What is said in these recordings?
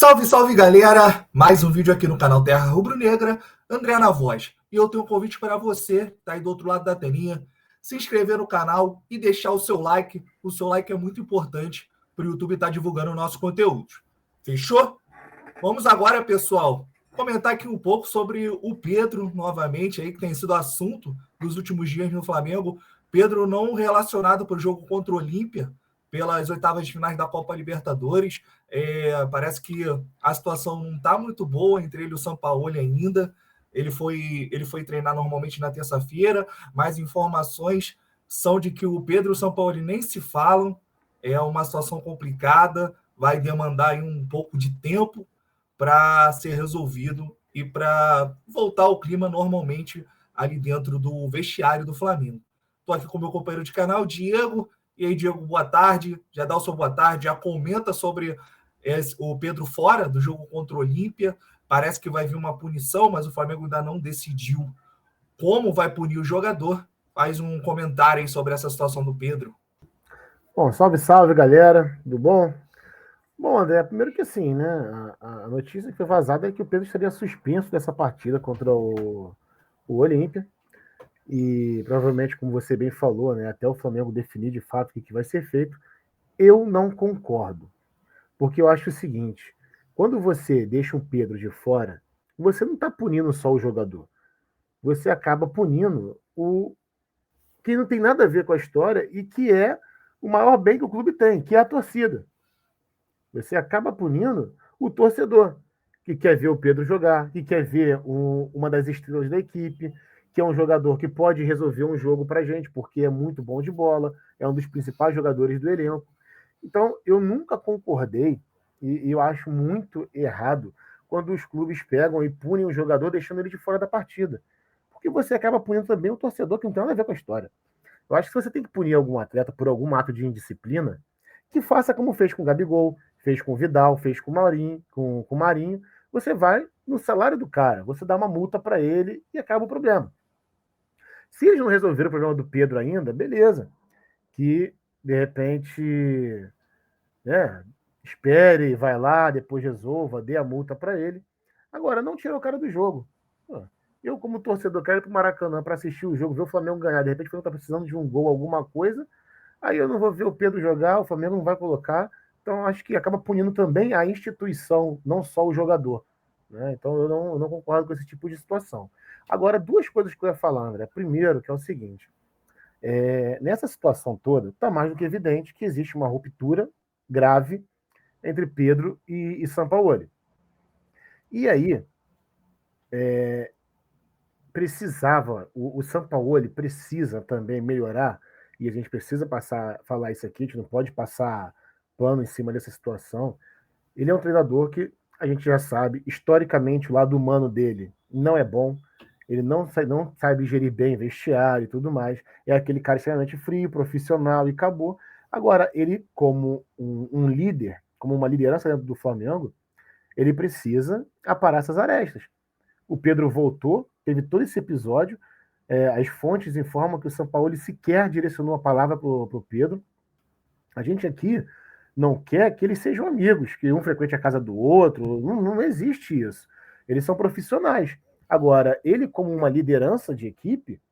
Salve, salve galera! Mais um vídeo aqui no canal Terra Rubro-Negra, André na voz. E eu tenho um convite para você, tá aí do outro lado da telinha, se inscrever no canal e deixar o seu like. O seu like é muito importante para o YouTube estar divulgando o nosso conteúdo. Fechou? Vamos agora, pessoal, comentar aqui um pouco sobre o Pedro, novamente, aí, que tem sido assunto dos últimos dias no Flamengo. Pedro não relacionado para o jogo contra o Olímpia, pelas oitavas de finais da Copa Libertadores. Parece que a situação não está muito boa entre ele e o Sampaoli ainda. Ele foi treinar normalmente na terça-feira, mas informações são de que o Pedro e o Sampaoli nem se falam. É uma situação complicada, vai demandar aí um pouco de tempo para ser resolvido e para voltar ao clima normalmente ali dentro do vestiário do Flamengo. Estou aqui com meu companheiro de canal, Diego. E aí, Diego, boa tarde. Já dá o seu boa tarde, já comenta sobre o Pedro fora do jogo contra o Olímpia. Parece que vai vir uma punição, mas o Flamengo ainda não decidiu como vai punir o jogador. Faz um comentário aí sobre essa situação do Pedro. Bom, salve, salve, galera. Tudo bom? Bom, André, primeiro que assim, né? A notícia que foi vazada é que o Pedro estaria suspenso dessa partida contra o Olímpia. E provavelmente, como você bem falou, né? Até o Flamengo definir de fato o que vai ser feito. Eu não concordo. Porque eu acho o seguinte: quando você deixa um Pedro de fora, você não está punindo só o jogador. Você acaba punindo o que não tem nada a ver com a história e que é o maior bem que o clube tem, que é a torcida. Você acaba punindo o torcedor, que quer ver o Pedro jogar, que quer ver uma das estrelas da equipe, que é um jogador que pode resolver um jogo para a gente, porque é muito bom de bola, é um dos principais jogadores do elenco. Então, eu nunca concordei, e eu acho muito errado, quando os clubes pegam e punem o jogador deixando ele de fora da partida. Porque você acaba punindo também o torcedor, que não tem nada a ver com a história. Eu acho que se você tem que punir algum atleta por algum ato de indisciplina, que faça como fez com o Gabigol, fez com o Vidal, fez com o Maurinho, com o Marinho. Você vai no salário do cara, você dá uma multa para ele e acaba o problema. Se eles não resolveram o problema do Pedro ainda, beleza. Que de repente, né, espere, vai lá, depois resolva, dê a multa para ele. Agora, não tira o cara do jogo. Eu, como torcedor, quero ir pro Maracanã para assistir o jogo, ver o Flamengo ganhar. De repente, o Flamengo tá precisando de um gol, alguma coisa. Aí eu não vou ver o Pedro jogar, o Flamengo não vai colocar. Então, acho que acaba punindo também a instituição, não só o jogador. Né? Então, eu não concordo com esse tipo de situação. Agora, duas coisas que eu ia falar, André. Primeiro, que é o seguinte: nessa situação toda, está mais do que evidente que existe uma ruptura grave entre Pedro e Sampaoli. E aí, o Sampaoli precisa também melhorar, e a gente precisa falar isso aqui, a gente não pode passar pano em cima dessa situação. Ele é um treinador que a gente já sabe, historicamente, o lado humano dele não é bom, ele não sabe gerir bem vestiário e tudo mais, é aquele cara extremamente frio, profissional e acabou. Agora, ele, como um líder, como uma liderança dentro do Flamengo, ele precisa aparar essas arestas. O Pedro voltou, teve todo esse episódio. As fontes informam que o São Paulo sequer direcionou a palavra para o Pedro. A gente aqui não quer que eles sejam amigos, que um frequente a casa do outro. Não existe isso. Eles são profissionais. Agora, ele, como uma liderança de equipe,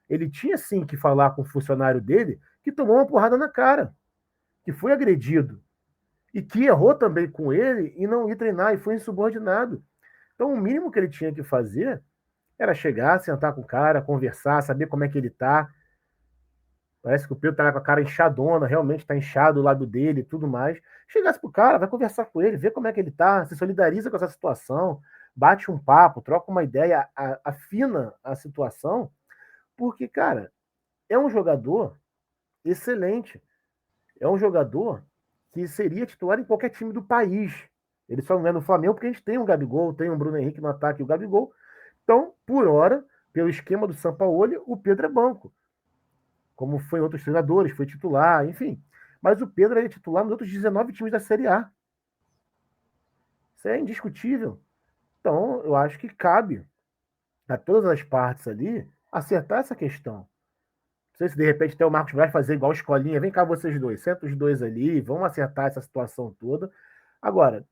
ele tinha sim que falar com o funcionário dele que tomou uma porrada na cara, que foi agredido e que errou também com ele e não ir treinar e foi insubordinado. Então, o mínimo que ele tinha que fazer era chegar, sentar com o cara, conversar, saber como é que ele tá. Parece que o Pedro tá com a cara inchadona, realmente tá inchado o lado dele e tudo mais. Chegasse pro cara, vai conversar com ele, vê como é que ele tá, se solidariza com essa situação, bate um papo, troca uma ideia, afina a situação, porque, cara, é um jogador excelente. É um jogador que seria titular em qualquer time do país. Ele só não é no Flamengo porque a gente tem um Gabigol, tem um Bruno Henrique no ataque e o Gabigol. Então, por hora, pelo esquema do Sampaoli, o Pedro é banco. Como foi em outros treinadores, foi titular, enfim. Mas o Pedro é titular nos outros 19 times da Série A. Isso é indiscutível. Então, eu acho que cabe a todas as partes ali acertar essa questão. Não sei se de repente até o Marcos vai fazer igual escolinha. Vem cá vocês dois, senta os dois ali, vamos acertar essa situação toda. Agora,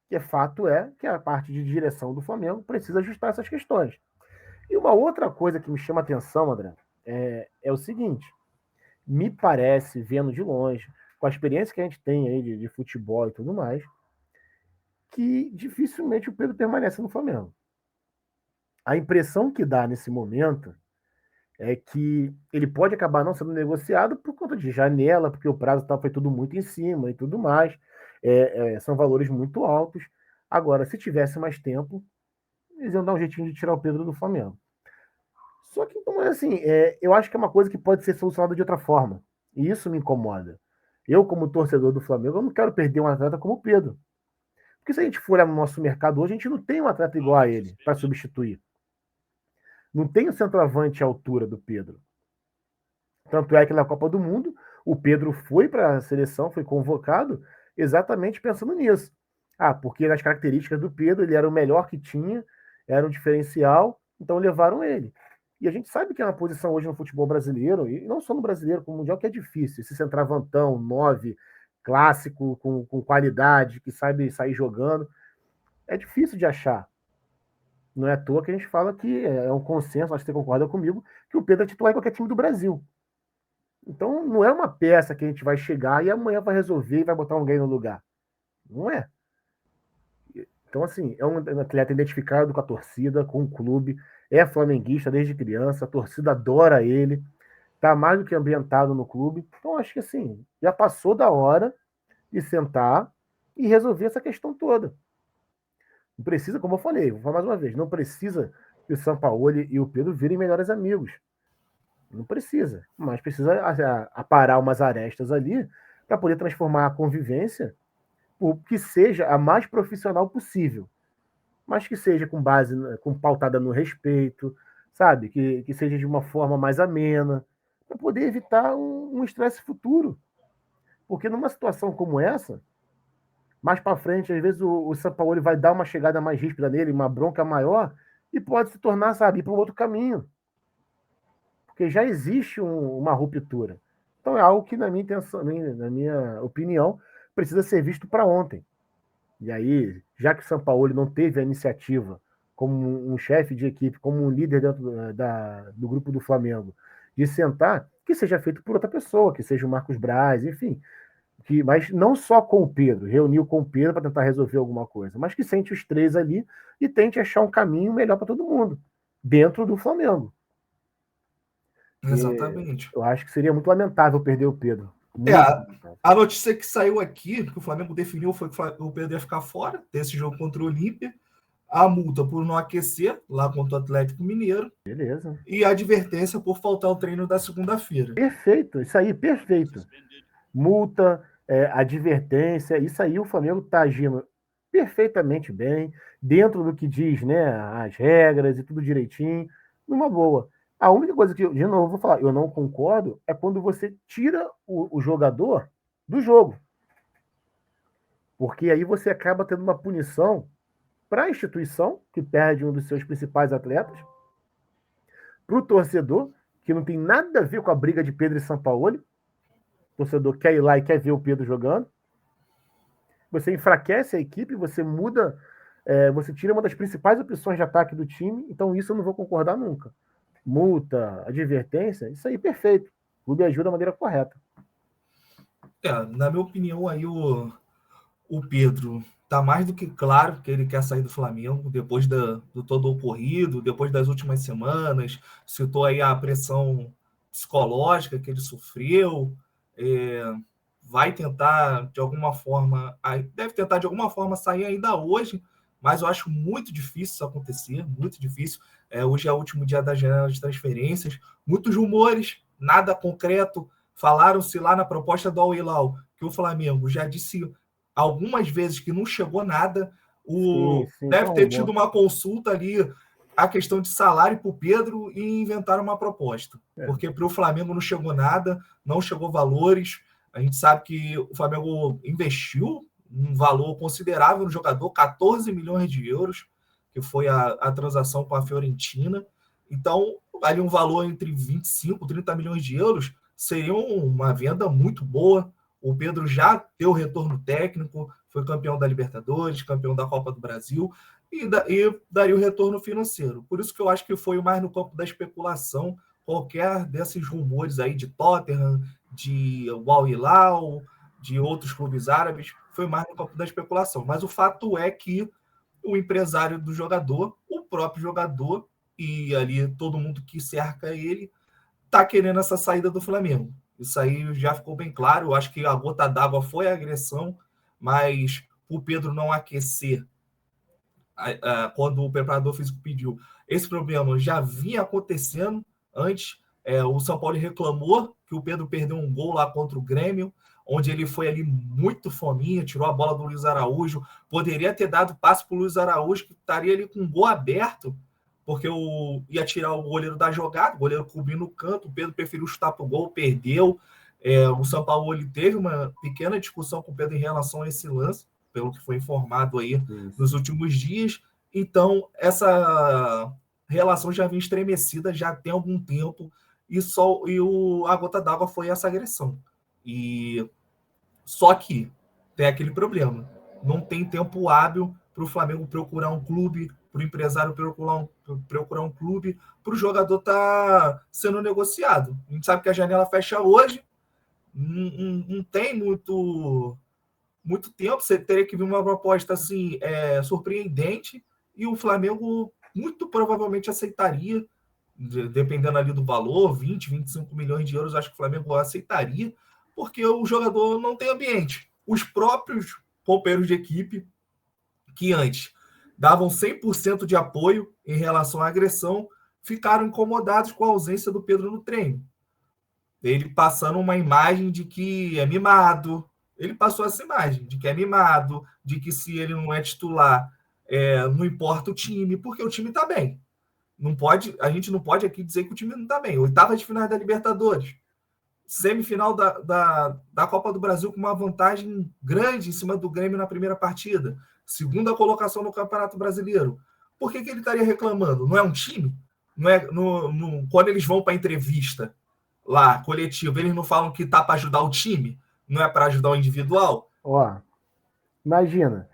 Que fato é que a parte de direção do Flamengo precisa ajustar essas questões. E uma outra coisa que me chama a atenção, André, é o seguinte: me parece, vendo de longe, com a experiência que a gente tem aí de futebol e tudo mais, que dificilmente o Pedro permanece no Flamengo. A impressão que dá nesse momento é que ele pode acabar não sendo negociado por conta de janela, porque o prazo foi tudo muito em cima e tudo mais. São valores muito altos. Agora, se tivesse mais tempo, eles iam dar um jeitinho de tirar o Pedro do Flamengo. Só que, assim, eu acho que é uma coisa que pode ser solucionada de outra forma. E isso me incomoda. Eu, como torcedor do Flamengo, eu não quero perder um atleta como o Pedro. Porque se a gente for olhar no nosso mercado hoje, a gente não tem um atleta igual a ele para substituir. Não tem o centroavante à altura do Pedro. Tanto é que na Copa do Mundo, o Pedro foi para a seleção, foi convocado exatamente pensando nisso. Porque nas características do Pedro, ele era o melhor que tinha, era um diferencial, então levaram ele. E a gente sabe que é uma posição hoje no futebol brasileiro, e não só no brasileiro, como no mundial, que é difícil. Esse centroavantão, 9, clássico, com qualidade, que sabe sair jogando, é difícil de achar. Não é à toa que a gente fala que é um consenso, acho que você concorda comigo, que o Pedro é titular em qualquer time do Brasil. Então, não é uma peça que a gente vai chegar e amanhã vai resolver e vai botar alguém no lugar. Não é. Então, assim, é um atleta identificado com a torcida, com o clube, é flamenguista desde criança, a torcida adora ele, tá mais do que ambientado no clube. Então, acho que, assim, já passou da hora de sentar e resolver essa questão toda. Não precisa, como eu falei, vou falar mais uma vez, não precisa que o Sampaoli e o Pedro virem melhores amigos. Não precisa, mas precisa aparar umas arestas ali para poder transformar a convivência que seja a mais profissional possível, mas que seja com base, com pautada no respeito, sabe? Que seja de uma forma mais amena, para poder evitar um estresse futuro. Porque numa situação como essa, mais para frente, às vezes o Sampaoli vai dar uma chegada mais ríspida nele, uma bronca maior, e pode se tornar, sabe, ir para um outro caminho. Porque já existe uma ruptura. Então é algo que, na minha opinião, precisa ser visto para ontem. E aí, já que o Sampaoli não teve a iniciativa como um chefe de equipe, como um líder dentro do grupo do Flamengo, de sentar, que seja feito por outra pessoa, que seja o Marcos Braz, enfim. Mas não só com o Pedro, reuniu com o Pedro para tentar resolver alguma coisa, mas que sente os três ali e tente achar um caminho melhor para todo mundo, dentro do Flamengo. Exatamente. Eu acho que seria muito lamentável perder o Pedro. Muito lamentável. A notícia que saiu aqui, que o Flamengo definiu, foi que o Pedro ia ficar fora desse jogo contra o Olímpia. A multa por não aquecer lá contra o Atlético Mineiro. Beleza. E a advertência por faltar o treino da segunda-feira. Perfeito, isso aí, perfeito. Multa, advertência, isso aí o Flamengo está agindo perfeitamente bem, dentro do que diz, né, as regras e tudo direitinho, numa boa. A única coisa que, de novo, vou falar, eu não concordo, é quando você tira o jogador do jogo. Porque aí você acaba tendo uma punição para a instituição, que perde um dos seus principais atletas, para o torcedor, que não tem nada a ver com a briga de Pedro e Sampaoli. O torcedor quer ir lá e quer ver o Pedro jogando. Você enfraquece a equipe, você muda, você tira uma das principais opções de ataque do time, então isso eu não vou concordar nunca. Multa, advertência, isso aí perfeito. O clube ajuda da maneira correta. Na minha opinião, aí o Pedro tá mais do que claro que ele quer sair do Flamengo depois do todo ocorrido, depois das últimas semanas. Citou aí a pressão psicológica que ele sofreu. Vai tentar de alguma forma, deve tentar de alguma forma sair ainda hoje, mas eu acho muito difícil isso acontecer, muito difícil. Hoje é o último dia da janela de transferências, muitos rumores, nada concreto. Falaram-se lá na proposta do Al-Hilal que o Flamengo já disse algumas vezes que não chegou nada. Deve ter tido uma consulta ali, a questão de salário para o Pedro, e inventaram uma proposta. Porque para o Flamengo não chegou nada, não chegou valores. A gente sabe que o Flamengo investiu um valor considerável no jogador, 14 milhões de euros, que foi a transação com a Fiorentina. Então, ali um valor entre 25 e 30 milhões de euros seria uma venda muito boa. O Pedro já deu retorno técnico, foi campeão da Libertadores, campeão da Copa do Brasil, e daria o retorno financeiro. Por isso que eu acho que foi mais no campo da especulação. Qualquer desses rumores aí de Tottenham, de Al Hilal, de outros clubes árabes, foi mais no campo da especulação. Mas o fato é que o empresário do jogador, o próprio jogador e ali todo mundo que cerca ele, tá querendo essa saída do Flamengo. Isso aí já ficou bem claro. Eu acho que a gota d'água foi a agressão, mas o Pedro não aquecer quando o preparador físico pediu. Esse problema já vinha acontecendo antes. O São Paulo reclamou que o Pedro perdeu um gol lá contra o Grêmio, onde ele foi ali muito fominha, tirou a bola do Luiz Araújo, poderia ter dado passe para o Luiz Araújo, que estaria ali com um gol aberto, porque ia tirar o goleiro da jogada, o goleiro cobrindo no canto, o Pedro preferiu chutar para o gol, perdeu. O São Paulo ele teve uma pequena discussão com o Pedro em relação a esse lance, pelo que foi informado aí nos últimos dias. Então, essa relação já vinha estremecida já tem algum tempo, a gota d'água foi essa agressão. Só que tem aquele problema. Não tem tempo hábil para o Flamengo procurar um clube, para o empresário procurar um clube, para o jogador estar sendo negociado. A gente sabe que a janela fecha hoje, não tem muito tempo. Você teria que vir uma proposta assim, surpreendente, e o Flamengo muito provavelmente aceitaria, dependendo ali do valor, 20, 25 milhões de euros, acho que o Flamengo aceitaria, porque o jogador não tem ambiente. Os próprios companheiros de equipe, que antes davam 100% de apoio em relação à agressão, ficaram incomodados com a ausência do Pedro no treino. Ele passando uma imagem de que é mimado. Ele passou essa imagem de que é mimado, de que se ele não é titular, não importa o time, porque o time está bem. A gente não pode aqui dizer que o time não está bem. Oitava de final da Libertadores, semifinal da Copa do Brasil com uma vantagem grande em cima do Grêmio na primeira partida, segunda colocação no Campeonato Brasileiro. Por que ele estaria reclamando? Não é um time? Não é, quando eles vão para a entrevista lá, coletiva, eles não falam que tá para ajudar o time? Não é para ajudar o individual? Imagina,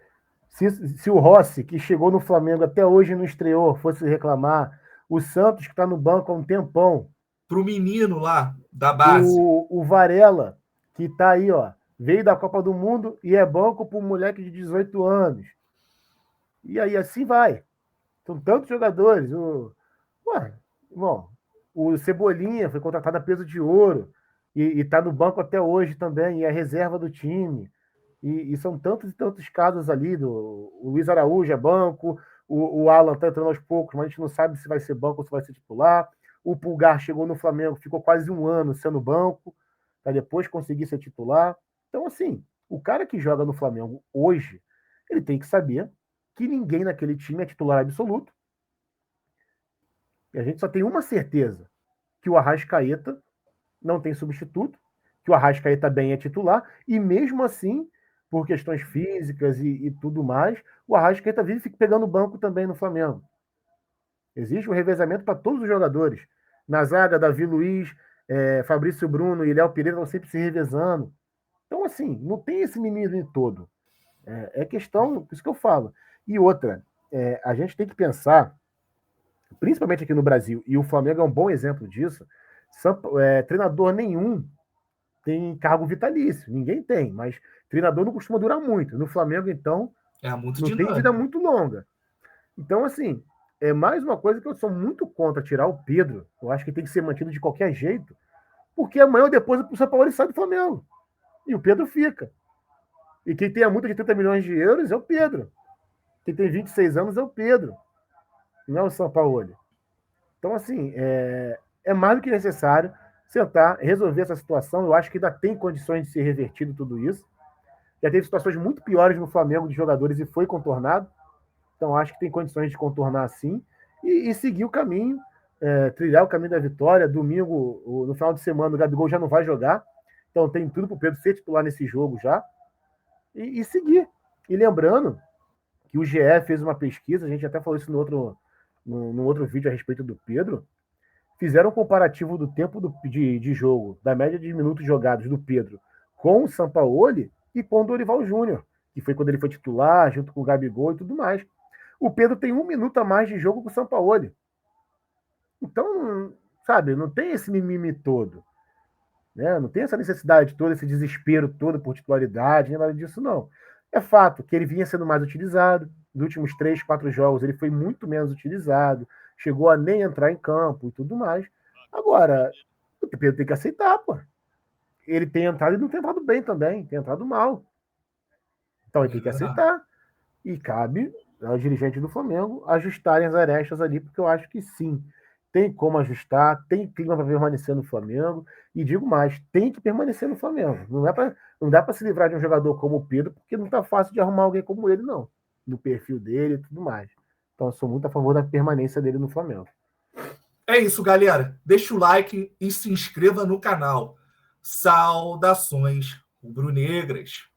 se o Rossi, que chegou no Flamengo até hoje não estreou, fosse reclamar, o Santos, que está no banco há um tempão, pro menino lá da base, o Varela, que tá aí, veio da Copa do Mundo e é banco para um moleque de 18 anos. E aí assim vai. São tantos jogadores. O Cebolinha foi contratado a peso de ouro e tá no banco até hoje também, e é reserva do time. E são tantos e tantos casos ali. O Luiz Araújo é banco, o Alan tá entrando aos poucos, mas a gente não sabe se vai ser banco ou se vai ser titular. O Pulgar chegou no Flamengo, ficou quase um ano sendo banco, para depois conseguir ser titular. Então, assim, o cara que joga no Flamengo hoje, ele tem que saber que ninguém naquele time é titular absoluto. E a gente só tem uma certeza, que o Arrascaeta não tem substituto, que o Arrascaeta bem é titular, e mesmo assim, por questões físicas e tudo mais, o Arrascaeta vive pegando banco também no Flamengo. Existe um revezamento para todos os jogadores. Na zaga, Davi Luiz, Fabrício Bruno e Léo Pereira estão sempre se revezando. Então, assim, não tem esse menino todo. É questão, isso que eu falo. E outra, a gente tem que pensar, principalmente aqui no Brasil, e o Flamengo é um bom exemplo disso, treinador nenhum tem cargo vitalício. Ninguém tem, mas treinador não costuma durar muito. No Flamengo, então, não tem vida muito longa. Então, assim, é mais uma coisa que eu sou muito contra tirar o Pedro. Eu acho que tem que ser mantido de qualquer jeito, porque amanhã ou depois o São Paulo sai do Flamengo. E o Pedro fica. E quem tem a multa de 30 milhões de euros é o Pedro. Quem tem 26 anos é o Pedro. Não é o São Paulo. Então, assim, é mais do que necessário sentar, resolver essa situação. Eu acho que ainda tem condições de ser revertido tudo isso. Já teve situações muito piores no Flamengo de jogadores e foi contornado. Então, acho que tem condições de contornar sim e seguir o caminho, trilhar o caminho da vitória. Domingo, no final de semana, o Gabigol já não vai jogar. Então, tem tudo para o Pedro ser titular nesse jogo já. E seguir. E lembrando que o GE fez uma pesquisa, a gente até falou isso no outro vídeo a respeito do Pedro. Fizeram um comparativo do tempo de jogo, da média de minutos jogados do Pedro com o Sampaoli e com o Dorival Júnior. que foi quando ele foi titular, junto com o Gabigol e tudo mais. O Pedro tem 1 minuto a mais de jogo com o Sampaoli. Então, sabe, não tem esse mimimi todo. Né? Não tem essa necessidade toda, esse desespero todo por titularidade, nada disso, não. É fato que ele vinha sendo mais utilizado. Nos últimos 3, 4 jogos, ele foi muito menos utilizado, chegou a nem entrar em campo e tudo mais. Agora, o Pedro tem que aceitar, pô. Ele tem entrado e não tem entrado bem também, tem entrado mal. Então ele tem que aceitar. E cabe aos dirigentes do Flamengo ajustarem as arestas ali, porque eu acho que sim, tem como ajustar, tem clima para permanecer no Flamengo, e digo mais, tem que permanecer no Flamengo. Não dá para se livrar de um jogador como o Pedro, porque não está fácil de arrumar alguém como ele, não. No perfil dele e tudo mais. Então eu sou muito a favor da permanência dele no Flamengo. É isso, galera. Deixa o like e se inscreva no canal. Saudações rubro-negras.